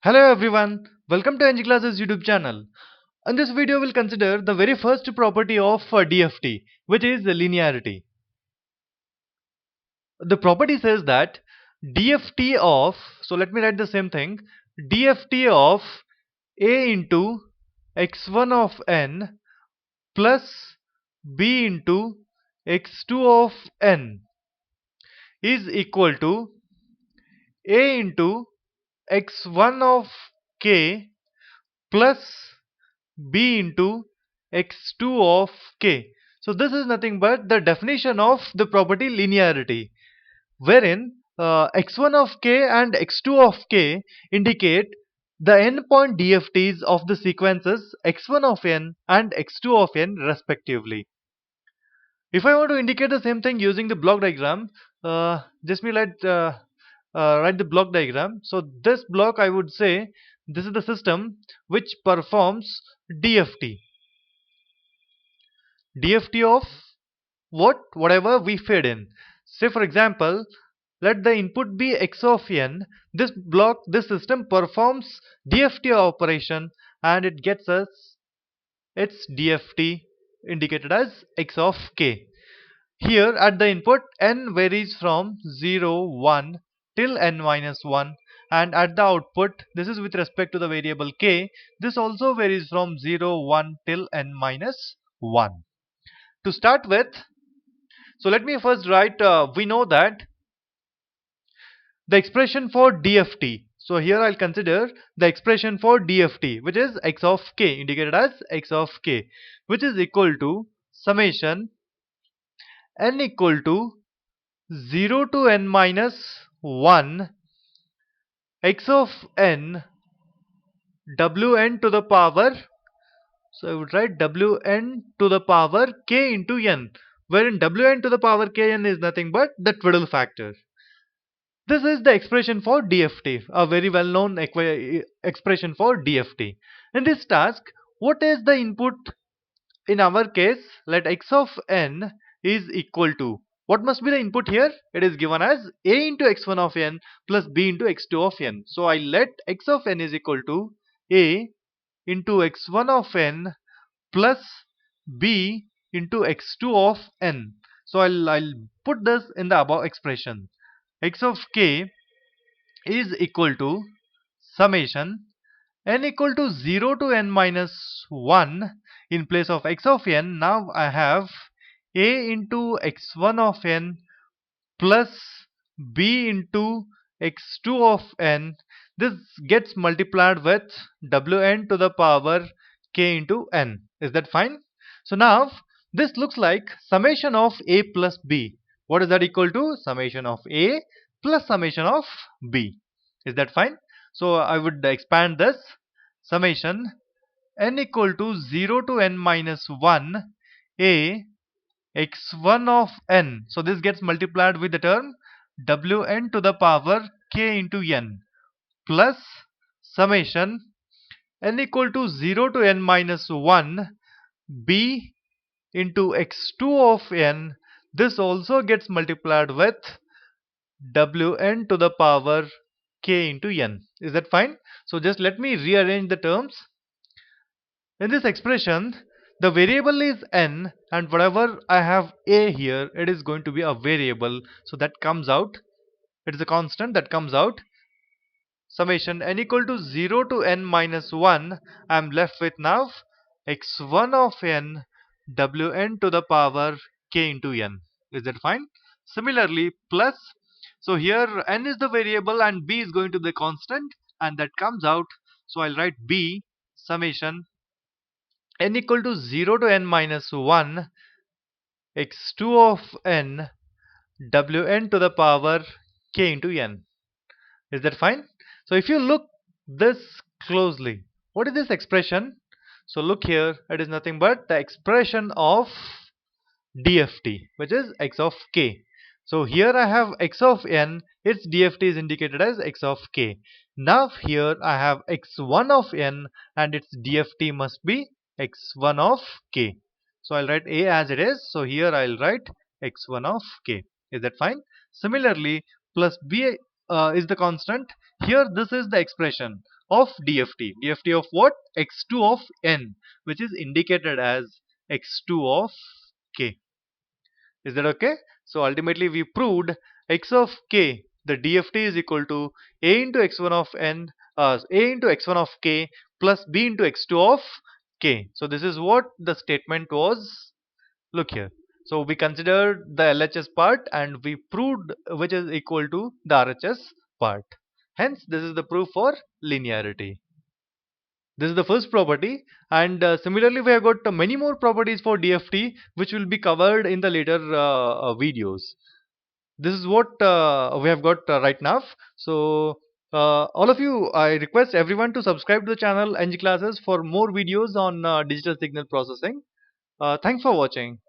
Hello everyone, welcome to NG Classes YouTube channel. In this video we'll consider the very first property of DFT, which is linearity. The property says that DFT of, so let me write the same thing, DFT of A into x1 of n plus b into x2 of n is equal to A into x1 of k plus b into x2 of k. So this is nothing but the definition of the property linearity, wherein x1 of k and x2 of k indicate the endpoint DFTs of the sequences x1 of n and x2 of n respectively. If I want to indicate the same thing using the block diagram, just me write the block diagram. So this block, I would say, this is the system which performs DFT. DFT of whatever we fed in. Say for example, let the input be x of n. This system performs DFT operation and it gets us its DFT indicated as x of k. Here at the input n varies from 0, 1 till n minus 1, and at the output, this is with respect to the variable k, this also varies from 0, 1 till n minus 1. To start with, so let me first write, we know that the expression for DFT. So here I'll consider the expression for DFT, which is x of k, indicated as x of k, which is equal to summation n equal to 0 to n minus 1 x of n wn to the power, so I would write wn to the power k into n, wherein wn to the power kn is nothing but the twiddle factor. This is the expression for DFT, a very well known expression for DFT. In this task, what is the input? In our case, let x of n is equal to, what must be the input here? It is given as a into x1 of n plus b into x2 of n. So I let x of n is equal to a into x1 of n plus b into x2 of n. So I'll put this in the above expression. X of k is equal to summation n equal to 0 to n minus 1. In place of x of n, now I have a into x1 of n plus b into x2 of n. This gets multiplied with wn to the power k into n. Is that fine? So now this looks like summation of a plus b. What is that equal to? Summation of a plus summation of b. Is that fine? So I would expand this. Summation n equal to 0 to n minus 1 a x1 of n. So this gets multiplied with the term wn to the power k into n plus summation n equal to 0 to n minus 1 b into x2 of n. This also gets multiplied with wn to the power k into n. Is that fine? So just let me rearrange the terms. In this expression, the variable is n, and whatever I have a here, it is going to be a variable. So that comes out, it is a constant that comes out. Summation n equal to 0 to n minus 1. I am left with now x1 of n wn to the power k into n. Is that fine? Similarly, plus, so here n is the variable and b is going to be the constant, and that comes out. So I'll write b summation n equal to 0 to n minus 1 x2 of n wn to the power k into n. Is that fine? So if you look this closely, what is this expression? So look here, it is nothing but the expression of DFT, which is x of k. So here I have x of n, its DFT is indicated as x of k. Now here I have x1 of n and its DFT must be x1 of k. So I'll write a as it is. So here I'll write x1 of k. Is that fine? Similarly, plus b is the constant. Here this is the expression of DFT. DFT of what? X2 of n, which is indicated as X2 of k. Is that okay? So ultimately we proved x of k, the DFT is equal to a into x1 of n, a into x1 of k plus b into x2 of k. So this is what the statement was. Look here. So we considered the LHS part and we proved which is equal to the RHS part. Hence, this is the proof for linearity. This is the first property, and similarly we have got many more properties for DFT which will be covered in the later videos. This is what we have got right now. So all of you, I request everyone to subscribe to the channel NG Classes for more videos on digital signal processing. Thanks for watching.